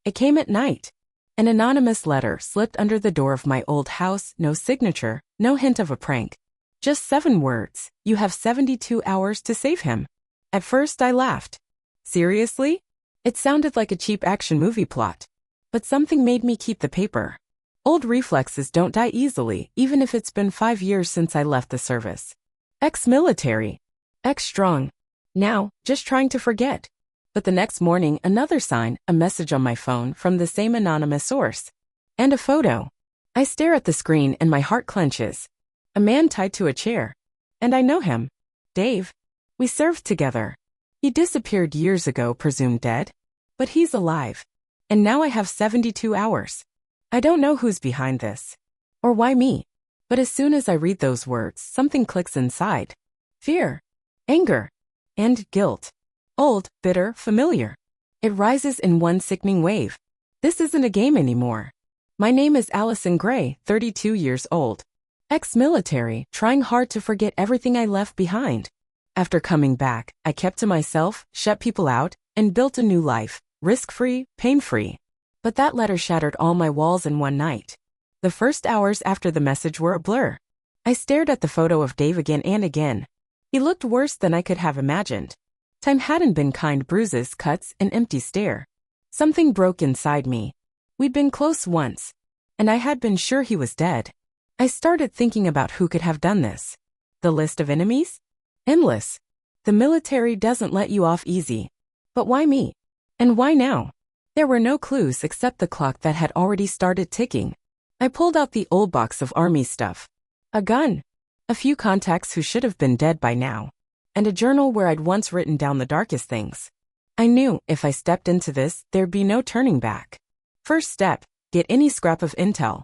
It came at night. An anonymous letter slipped under the door of my old house, no signature, no hint of a prank. Just 7 words, you have 72 hours to save him. At first I laughed. Seriously? It sounded like a cheap action movie plot. But something made me keep the paper. Old reflexes don't die easily, even if it's been 5 years since I left the service. Ex-military. Ex-strong. Now, just trying to forget. But the next morning, another sign, a message on my phone from the same anonymous source. And a photo. I stare at the screen and my heart clenches. A man tied to a chair. And I know him. Dave. We served together. He disappeared years ago, presumed dead. But he's alive. And now I have 72 hours. I don't know who's behind this. Or why me. But as soon as I read those words, something clicks inside. Fear. Anger. And guilt. Old, bitter, familiar. It rises in one sickening wave. This isn't a game anymore. My name is Allison Gray, 32 years old. Ex-military, trying hard to forget everything I left behind. After coming back, I kept to myself, shut people out, and built a new life, risk-free, pain-free. But that letter shattered all my walls in one night. The first hours after the message were a blur. I stared at the photo of Dave again and again. He looked worse than I could have imagined. Time hadn't been kind. Bruises, cuts, an empty stare. Something broke inside me. We'd been close once, and I had been sure he was dead. I started thinking about who could have done this. The list of enemies? Endless. The military doesn't let you off easy. But why me? And why now? There were no clues except the clock that had already started ticking. I pulled out the old box of army stuff. A gun. A few contacts who should have been dead by now. And a journal where I'd once written down the darkest things. I knew if I stepped into this, there'd be no turning back. First step, get any scrap of intel.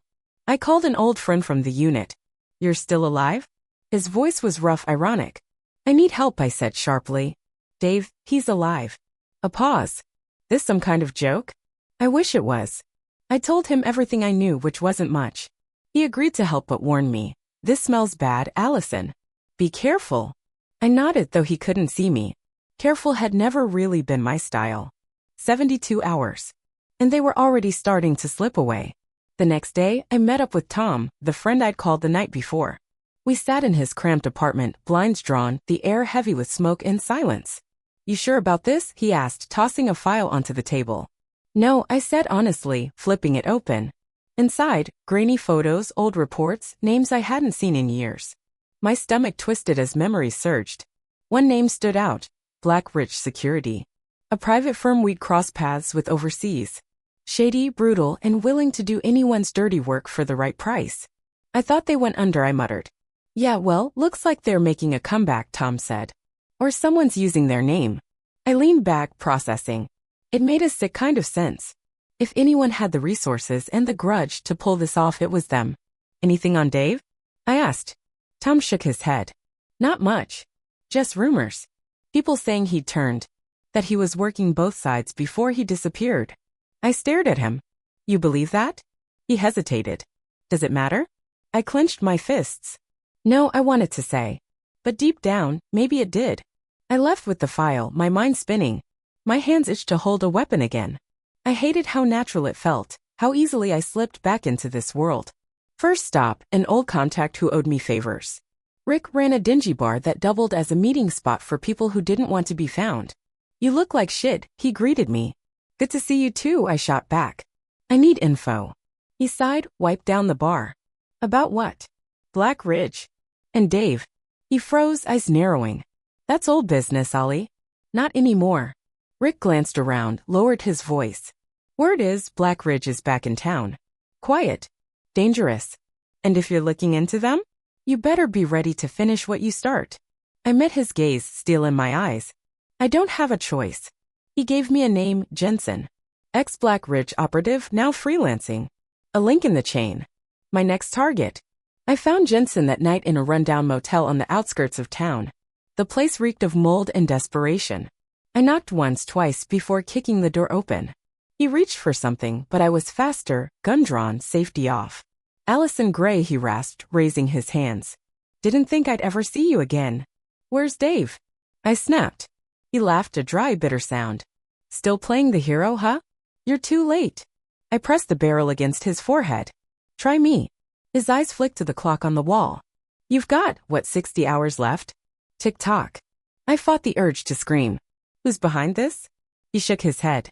I called an old friend from the unit. You're still alive? His voice was rough, ironic. I need help, I said sharply. Dave, he's alive. A pause. This some kind of joke? I wish it was. I told him everything I knew, which wasn't much. He agreed to help but warned me. This smells bad, Allison. Be careful. I nodded, though he couldn't see me. Careful had never really been my style. 72 hours. And they were already starting to slip away. The next day, I met up with Tom, the friend I'd called the night before. We sat in his cramped apartment, blinds drawn, the air heavy with smoke and silence. You sure about this? He asked, tossing a file onto the table. No, I said honestly, flipping it open. Inside, grainy photos, old reports, names I hadn't seen in years. My stomach twisted as memories surged. One name stood out, Black Ridge Security. A private firm we'd crossed paths with overseas. Shady, brutal, and willing to do anyone's dirty work for the right price. I thought they went under, I muttered. Yeah, well, looks like they're making a comeback, Tom said. Or someone's using their name. I leaned back, processing. It made a sick kind of sense. If anyone had the resources and the grudge to pull this off, it was them. Anything on Dave? I asked. Tom shook his head. Not much. Just rumors. People saying he'd turned. That he was working both sides before he disappeared. I stared at him. You believe that? He hesitated. Does it matter? I clenched my fists. No, I wanted to say. But deep down, maybe it did. I left with the file, my mind spinning. My hands itched to hold a weapon again. I hated how natural it felt, how easily I slipped back into this world. First stop, an old contact who owed me favors. Rick ran a dingy bar that doubled as a meeting spot for people who didn't want to be found. You look like shit, he greeted me. Good to see you too, I shot back. I need info. He sighed, wiped down the bar. About what? Black Ridge. And Dave. He froze, eyes narrowing. That's old business, Ollie. Not anymore. Rick glanced around, lowered his voice. Word is, Black Ridge is back in town. Quiet. Dangerous. And if you're looking into them, you better be ready to finish what you start. I met his gaze, steel in my eyes. I don't have a choice. He gave me a name, Jensen. Ex-Black Ridge operative, now freelancing. A link in the chain. My next target. I found Jensen that night in a rundown motel on the outskirts of town. The place reeked of mold and desperation. I knocked once, twice before kicking the door open. He reached for something, but I was faster, gun drawn, safety off. Allison Gray, he rasped, raising his hands. Didn't think I'd ever see you again. Where's Dave? I snapped. He laughed, a dry, bitter sound. Still playing the hero, huh? You're too late. I pressed the barrel against his forehead. Try me. His eyes flicked to the clock on the wall. You've got, 60 hours left? Tick-tock. I fought the urge to scream. Who's behind this? He shook his head.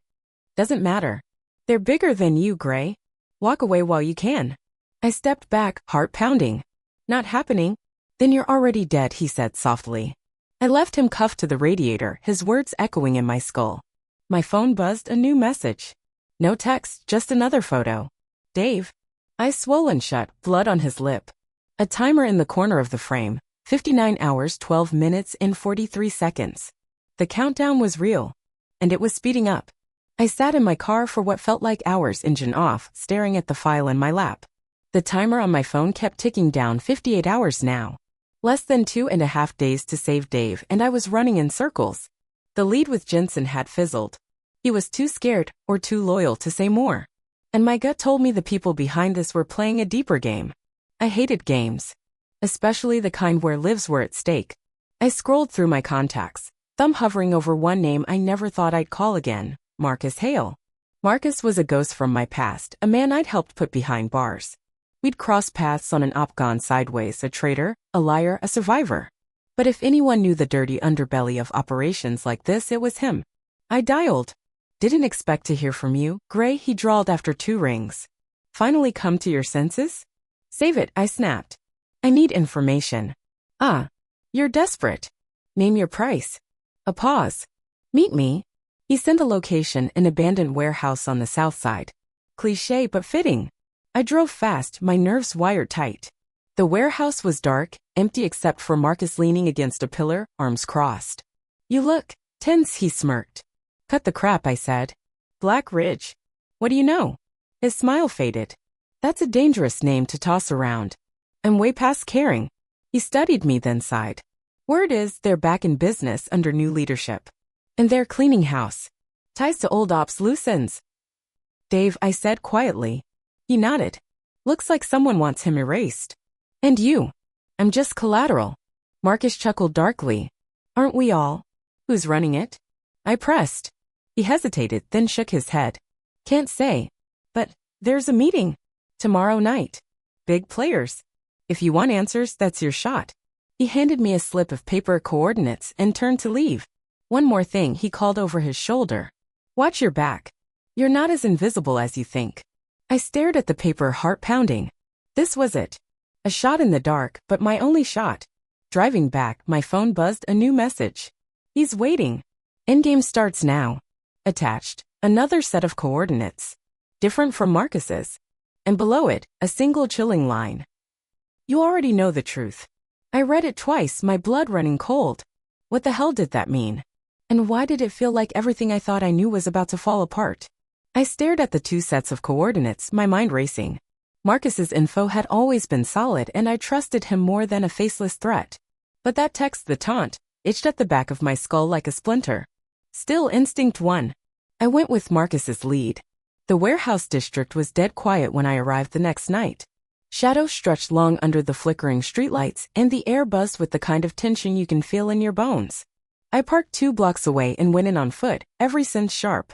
Doesn't matter. They're bigger than you, Gray. Walk away while you can. I stepped back, heart pounding. Not happening. Then you're already dead, he said softly. I left him cuffed to the radiator, his words echoing in my skull. My phone buzzed a new message. No text, just another photo. Dave. Eyes swollen shut, blood on his lip. A timer in the corner of the frame, 59 hours 12 minutes and 43 seconds. The countdown was real. And it was speeding up. I sat in my car for what felt like hours, engine off, staring at the file in my lap. The timer on my phone kept ticking down. 58 hours now. Less than 2.5 days to save Dave, and I was running in circles. The lead with Jensen had fizzled. He was too scared, or too loyal to say more. And my gut told me the people behind this were playing a deeper game. I hated games. Especially the kind where lives were at stake. I scrolled through my contacts, thumb hovering over one name I never thought I'd call again, Marcus Hale. Marcus was a ghost from my past, a man I'd helped put behind bars. We'd crossed paths on an op gone sideways, a traitor, a liar, a survivor. But if anyone knew the dirty underbelly of operations like this, it was him. I dialed. Didn't expect to hear from you, Gray, he drawled after 2 rings. Finally come to your senses? Save it, I snapped. I need information. Ah. You're desperate. Name your price. A pause. Meet me. He sent a location, an abandoned warehouse on the south side. Cliché but fitting. I drove fast, my nerves wired tight. The warehouse was dark, empty except for Marcus leaning against a pillar, arms crossed. You look tense, he smirked. Cut the crap, I said. Black Ridge. What do you know? His smile faded. That's a dangerous name to toss around. I'm way past caring. He studied me, then sighed. Word is they're back in business under new leadership. And they're cleaning house. Ties to old ops loose ends. Dave, I said quietly. He nodded. Looks like someone wants him erased. And you? I'm just collateral. Marcus chuckled darkly. Aren't we all? Who's running it? I pressed. He hesitated, then shook his head. Can't say. But there's a meeting. Tomorrow night. Big players. If you want answers, that's your shot. He handed me a slip of paper coordinates and turned to leave. One more thing, he called over his shoulder. Watch your back. You're not as invisible as you think. I stared at the paper, heart pounding. This was it. A shot in the dark, but my only shot. Driving back, my phone buzzed a new message. He's waiting. Endgame starts now. Attached, another set of coordinates. Different from Marcus's. And below it, a single chilling line. You already know the truth. I read it twice, my blood running cold. What the hell did that mean? And why did it feel like everything I thought I knew was about to fall apart? I stared at the 2 sets of coordinates, my mind racing. Marcus's info had always been solid, and I trusted him more than a faceless threat. But that text, the taunt, itched at the back of my skull like a splinter. Still, instinct won. I went with Marcus's lead. The warehouse district was dead quiet when I arrived the next night. Shadows stretched long under the flickering streetlights, and the air buzzed with the kind of tension you can feel in your bones. I parked 2 blocks away and went in on foot, every sense sharp.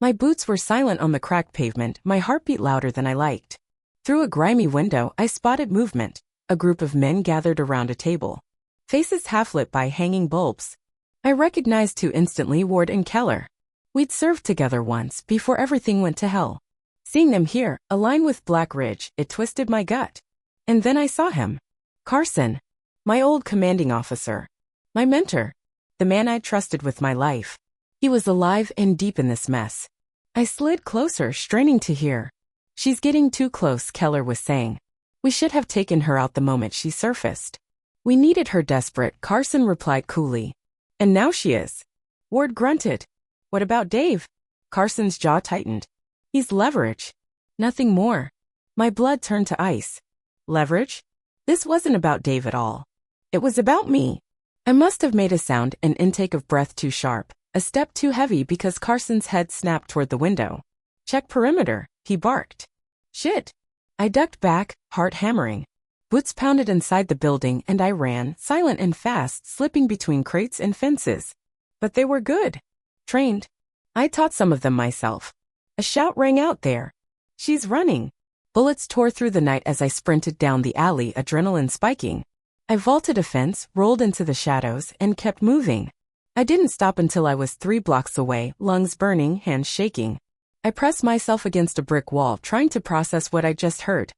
My boots were silent on the cracked pavement, my heart beat louder than I liked. Through a grimy window, I spotted movement, a group of men gathered around a table. Faces half-lit by hanging bulbs. I recognized 2 instantly, Ward and Keller. We'd served together once, before everything went to hell. Seeing them here, aligned with Black Ridge, it twisted my gut. And then I saw him. Carson. My old commanding officer. My mentor. The man I trusted with my life. He was alive and deep in this mess. I slid closer, straining to hear. She's getting too close, Keller was saying. We should have taken her out the moment she surfaced. We needed her desperate, Carson replied coolly. And now she is. Ward grunted. What about Dave? Carson's jaw tightened. He's leverage. Nothing more. My blood turned to ice. Leverage? This wasn't about Dave at all. It was about me. I must have made a sound, an intake of breath too sharp, a step too heavy because Carson's head snapped toward the window. Check perimeter, he barked. Shit. I ducked back, heart hammering. Boots pounded inside the building and I ran, silent and fast, slipping between crates and fences. But they were good. Trained. I taught some of them myself. A shout rang out there. She's running. Bullets tore through the night as I sprinted down the alley, adrenaline spiking. I vaulted a fence, rolled into the shadows, and kept moving. I didn't stop until I was 3 blocks away, lungs burning, hands shaking. I pressed myself against a brick wall, trying to process what I just heard.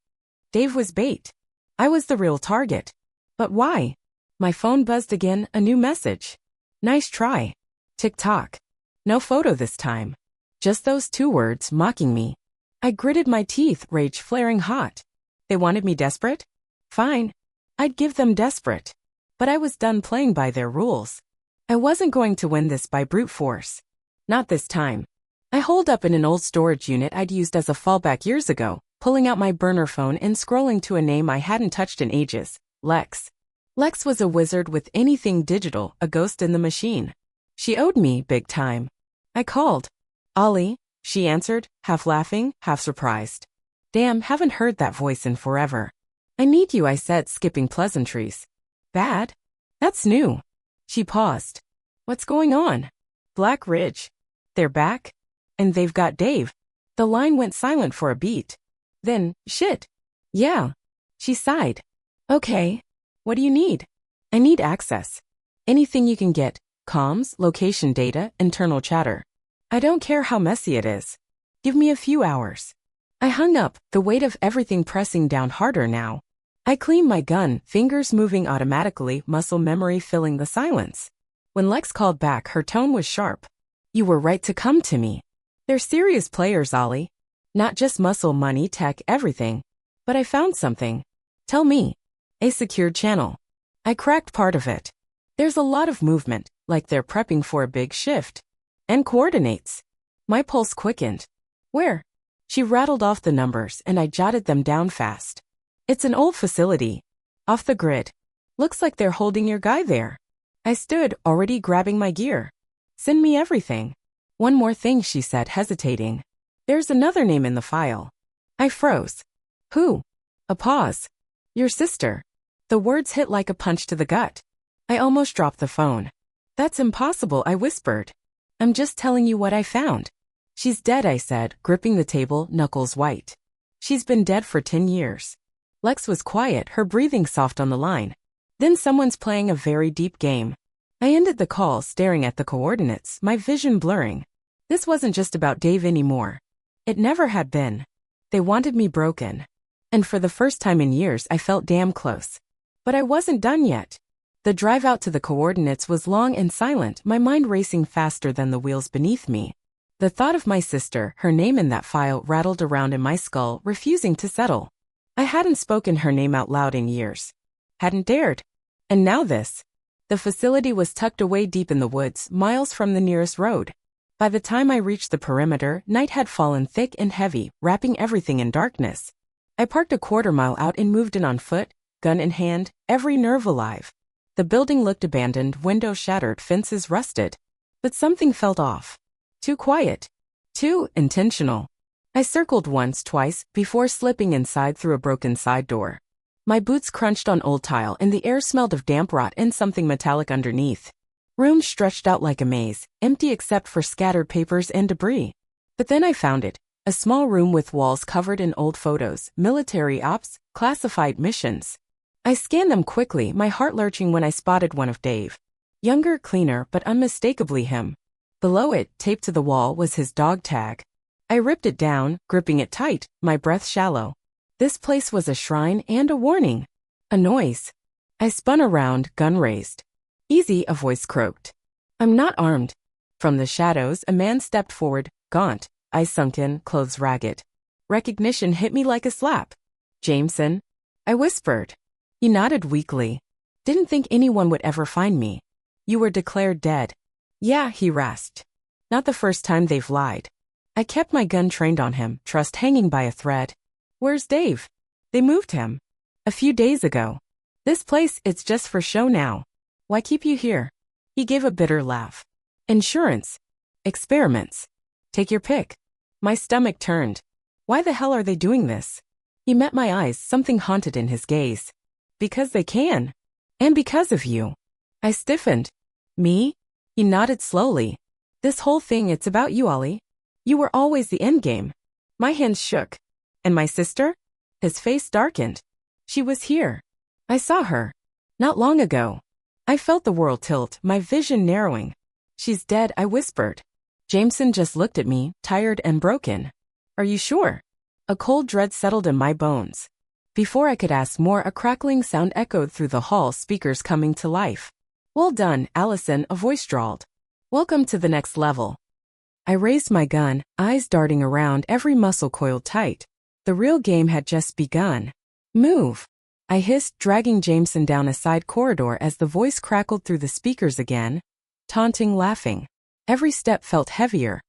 Dave was bait. I was the real target. But why? My phone buzzed again, a new message. Nice try. Tick-tock. No photo this time. Just those 2 words mocking me. I gritted my teeth, rage flaring hot. They wanted me desperate? Fine. I'd give them desperate. But I was done playing by their rules. I wasn't going to win this by brute force. Not this time. I holed up in an old storage unit I'd used as a fallback years ago, pulling out my burner phone and scrolling to a name I hadn't touched in ages, Lex. Lex was a wizard with anything digital, a ghost in the machine. She owed me big time. I called. Ollie, she answered, half laughing, half surprised. Damn, haven't heard that voice in forever. I need you, I said, skipping pleasantries. Bad? That's new. She paused. What's going on? Black Ridge. They're back? And they've got Dave. The line went silent for a beat. Then, shit. Yeah. She sighed. Okay. What do you need? I need access. Anything you can get. Comms, location data, internal chatter. I don't care how messy it is. Give me a few hours. I hung up, the weight of everything pressing down harder now. I cleaned my gun, fingers moving automatically, muscle memory filling the silence. When Lex called back, her tone was sharp. You were right to come to me. They're serious players, Ollie. Not just muscle, money, tech, everything. But I found something. Tell me. A secured channel. I cracked part of it. There's a lot of movement, like they're prepping for a big shift. And coordinates. My pulse quickened. Where? She rattled off the numbers and I jotted them down fast. It's an old facility. Off the grid. Looks like they're holding your guy there. I stood, already grabbing my gear. Send me everything. One more thing, she said, hesitating. There's another name in the file. I froze. Who? A pause. Your sister. The words hit like a punch to the gut. I almost dropped the phone. That's impossible, I whispered. I'm just telling you what I found. She's dead, I said, gripping the table, knuckles white. She's been dead for 10 years. Lex was quiet, her breathing soft on the line. Then someone's playing a very deep game. I ended the call, staring at the coordinates, my vision blurring. This wasn't just about Dave anymore. It never had been. They wanted me broken. And for the first time in years, I felt damn close. But I wasn't done yet. The drive out to the coordinates was long and silent, my mind racing faster than the wheels beneath me. The thought of my sister, her name in that file, rattled around in my skull, refusing to settle. I hadn't spoken her name out loud in years. Hadn't dared. And now this. The facility was tucked away deep in the woods, miles from the nearest road. By the time I reached the perimeter, night had fallen thick and heavy, wrapping everything in darkness. I parked a quarter-mile out and moved in on foot, gun in hand, every nerve alive. The building looked abandoned, windows shattered, fences rusted. But something felt off. Too quiet. Too intentional. I circled once, twice, before slipping inside through a broken side door. My boots crunched on old tile and the air smelled of damp rot and something metallic underneath. Rooms stretched out like a maze, empty except for scattered papers and debris. But then I found it. A small room with walls covered in old photos, military ops, classified missions. I scanned them quickly, my heart lurching when I spotted one of Dave. Younger, cleaner, but unmistakably him. Below it, taped to the wall, was his dog tag. I ripped it down, gripping it tight, my breath shallow. This place was a shrine and a warning. A noise. I spun around, gun raised. Easy, a voice croaked. I'm not armed. From the shadows, a man stepped forward, gaunt, eyes sunken, clothes ragged. Recognition hit me like a slap. Jameson? I whispered. He nodded weakly. Didn't think anyone would ever find me. You were declared dead. Yeah, he rasped. Not the first time they've lied. I kept my gun trained on him, trust hanging by a thread. Where's Dave? They moved him. A few days ago. This place, it's just for show now. Why keep you here? He gave a bitter laugh. Insurance. Experiments. Take your pick. My stomach turned. Why the hell are they doing this? He met my eyes, something haunted in his gaze. Because they can. And because of you. I stiffened. Me? He nodded slowly. This whole thing, it's about you, Ollie. You were always the endgame. My hands shook. And my sister? His face darkened. She was here. I saw her. Not long ago. I felt the world tilt, my vision narrowing. She's dead, I whispered. Jameson just looked at me, tired and broken. Are you sure? A cold dread settled in my bones. Before I could ask more, a crackling sound echoed through the hall, speakers coming to life. Well done, Allison, a voice drawled. Welcome to the next level. I raised my gun, eyes darting around, every muscle coiled tight. The real game had just begun. Move. I hissed, dragging Jameson down a side corridor as the voice crackled through the speakers again. Taunting, laughing. Every step felt heavier.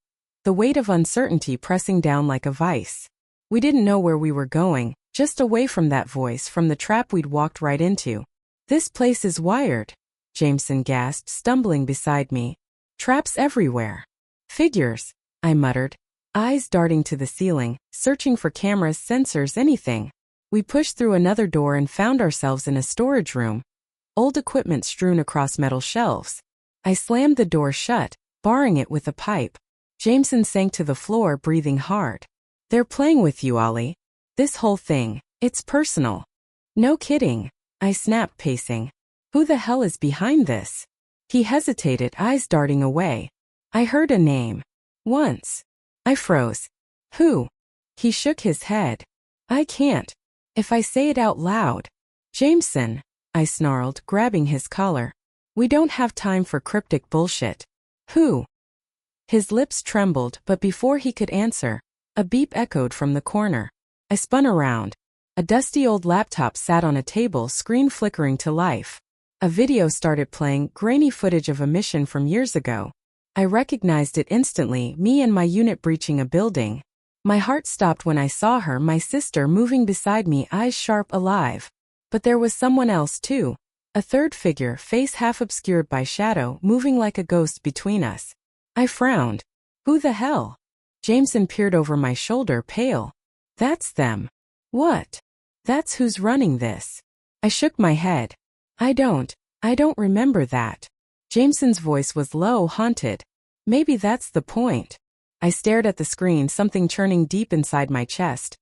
The weight of uncertainty pressing down like a vice. We didn't know where we were going, just away from that voice, from the trap we'd walked right into. This place is wired, Jameson gasped, stumbling beside me. Traps everywhere. Figures, I muttered, eyes darting to the ceiling, searching for cameras, sensors, anything. We pushed through another door and found ourselves in a storage room. Old equipment strewn across metal shelves. I slammed the door shut, barring it with a pipe. Jameson sank to the floor, breathing hard. They're playing with you, Ollie. This whole thing, it's personal. No kidding, I snapped, pacing. Who the hell is behind this? He hesitated, eyes darting away. I heard a name. Once. I froze. Who? He shook his head. I can't. If I say it out loud. Jameson, I snarled, grabbing his collar. We don't have time for cryptic bullshit. Who? His lips trembled, but before he could answer, a beep echoed from the corner. I spun around. A dusty old laptop sat on a table, screen flickering to life. A video started playing, grainy footage of a mission from years ago. I recognized it instantly, me and my unit breaching a building. My heart stopped when I saw her, my sister, moving beside me, eyes sharp, alive. But there was someone else too. A third figure, face half obscured by shadow, moving like a ghost between us. I frowned. Who the hell? Jameson peered over my shoulder, pale. That's them. What? That's who's running this. I shook my head. I don't remember that. Jameson's voice was low, haunted. Maybe that's the point. I stared at the screen, something churning deep inside my chest.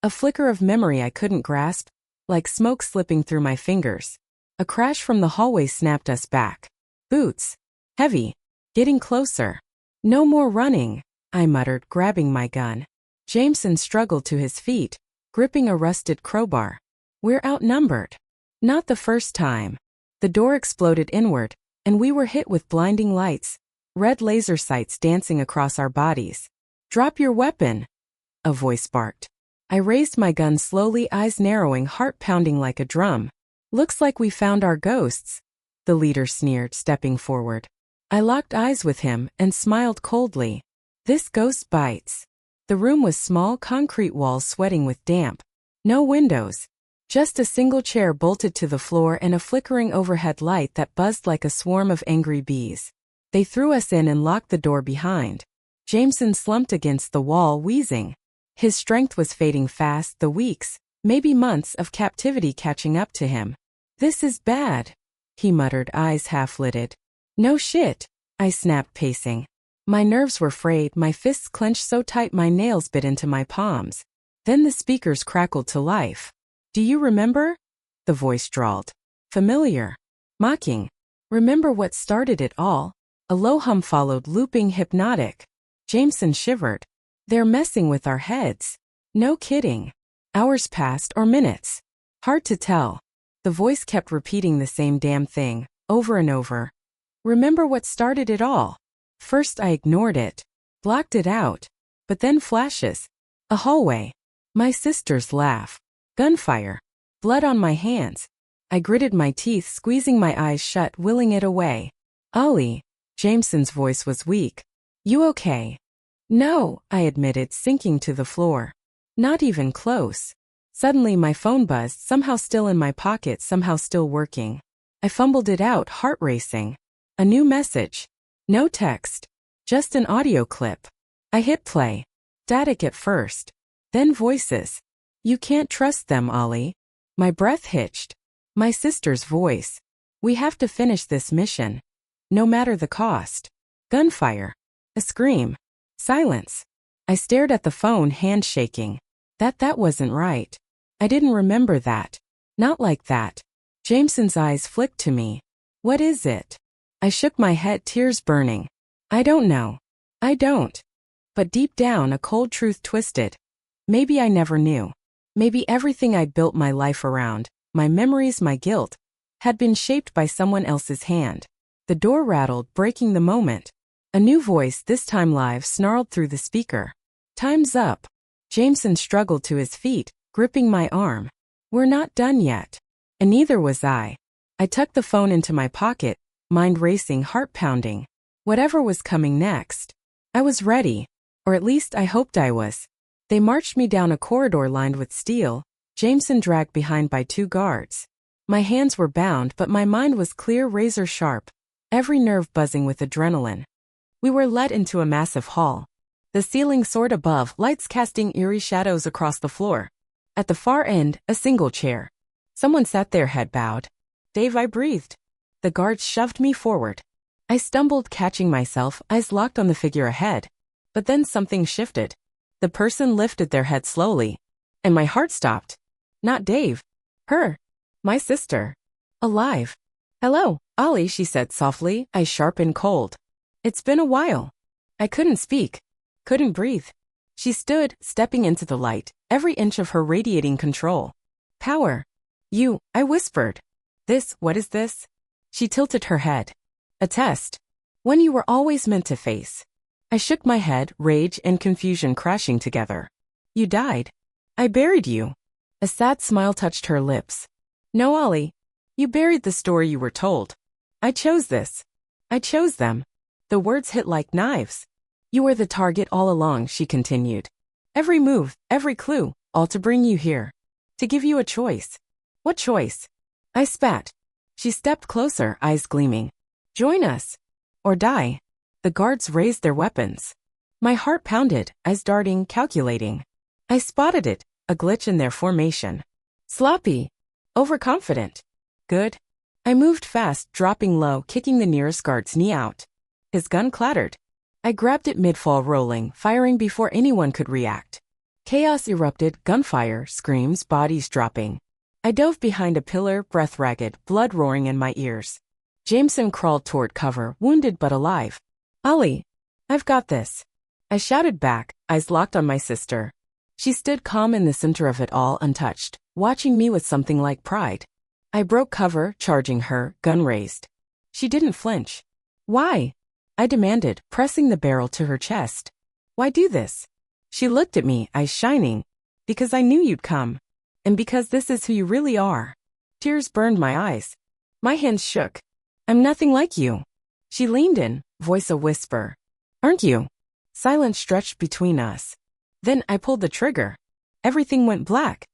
A flicker of memory I couldn't grasp, like smoke slipping through my fingers. A crash from the hallway snapped us back. Boots. Heavy. Getting closer. No more running, I muttered, grabbing my gun. Jameson struggled to his feet, gripping a rusted crowbar. We're outnumbered. Not the first time. The door exploded inward, and we were hit with blinding lights, red laser sights dancing across our bodies. Drop your weapon, a voice barked. I raised my gun slowly, eyes narrowing, heart pounding like a drum. Looks like we found our ghosts, the leader sneered, stepping forward. I locked eyes with him and smiled coldly. This ghost bites. The room was small, concrete walls sweating with damp. No windows. Just a single chair bolted to the floor and a flickering overhead light that buzzed like a swarm of angry bees. They threw us in and locked the door behind. Jameson slumped against the wall, wheezing. His strength was fading fast, the weeks, maybe months of captivity catching up to him. This is bad, he muttered, eyes half-lidded. No shit, I snapped, pacing. My nerves were frayed, my fists clenched so tight my nails bit into my palms. Then the speakers crackled to life. Do you remember? The voice drawled. Familiar. Mocking. Remember what started it all? A low hum followed, looping, hypnotic. Jameson shivered. They're messing with our heads. No kidding. Hours passed, or minutes. Hard to tell. The voice kept repeating the same damn thing, over and over. Remember what started it all? First I ignored it, blocked it out. But then flashes. A hallway. My sister's laugh. Gunfire. Blood on my hands. I gritted my teeth, squeezing my eyes shut, willing it away. Ollie. Jameson's voice was weak. You okay? No, I admitted, sinking to the floor. Not even close. Suddenly my phone buzzed, somehow still in my pocket, somehow still working. I fumbled it out, heart racing. A new message. No text. Just an audio clip. I hit play. Static at first. Then voices. You can't trust them, Ollie. My breath hitched. My sister's voice. We have to finish this mission. No matter the cost. Gunfire. A scream. Silence. I stared at the phone, hand shaking. That wasn't right. I didn't remember that. Not like that. Jameson's eyes flicked to me. What is it? I shook my head, tears burning. I don't know. I don't. But deep down, a cold truth twisted. Maybe I never knew. Maybe everything I'd built my life around, my memories, my guilt, had been shaped by someone else's hand. The door rattled, breaking the moment. A new voice, this time live, snarled through the speaker. Time's up. Jameson struggled to his feet, gripping my arm. We're not done yet. And neither was I. I tucked the phone into my pocket, mind racing, heart pounding. Whatever was coming next. I was ready. Or at least I hoped I was. They marched me down a corridor lined with steel, Jameson dragged behind by 2 guards. My hands were bound, but my mind was clear, razor sharp, every nerve buzzing with adrenaline. We were led into a massive hall. The ceiling soared above, lights casting eerie shadows across the floor. At the far end, a single chair. Someone sat there, head bowed. Dave, I breathed. The guards shoved me forward. I stumbled, catching myself, eyes locked on the figure ahead. But then something shifted. The person lifted their head slowly. And my heart stopped. Not Dave. Her. My sister. Alive. Hello, Ollie, she said softly, eyes sharp and cold. It's been a while. I couldn't speak. Couldn't breathe. She stood, stepping into the light, every inch of her radiating control. Power. You, I whispered. What is this? She tilted her head. A test. One you were always meant to face. I shook my head, rage and confusion crashing together. You died. I buried you. A sad smile touched her lips. No, Ollie. You buried the story you were told. I chose this. I chose them. The words hit like knives. You were the target all along, she continued. Every move, every clue, all to bring you here. To give you a choice. What choice? I spat. She stepped closer, eyes gleaming. Join us. Or die. The guards raised their weapons. My heart pounded, eyes darting, calculating. I spotted it, a glitch in their formation. Sloppy. Overconfident. Good. I moved fast, dropping low, kicking the nearest guard's knee out. His gun clattered. I grabbed it mid-fall, rolling, firing before anyone could react. Chaos erupted, gunfire, screams, bodies dropping. I dove behind a pillar, breath ragged, blood roaring in my ears. Jameson crawled toward cover, wounded but alive. Ollie, I've got this. I shouted back, eyes locked on my sister. She stood calm in the center of it all, untouched, watching me with something like pride. I broke cover, charging her, gun raised. She didn't flinch. Why? I demanded, pressing the barrel to her chest. Why do this? She looked at me, eyes shining. Because I knew you'd come. And because this is who you really are. Tears burned my eyes. My hands shook. I'm nothing like you. She leaned in, voice a whisper. Aren't you? Silence stretched between us. Then I pulled the trigger. Everything went black.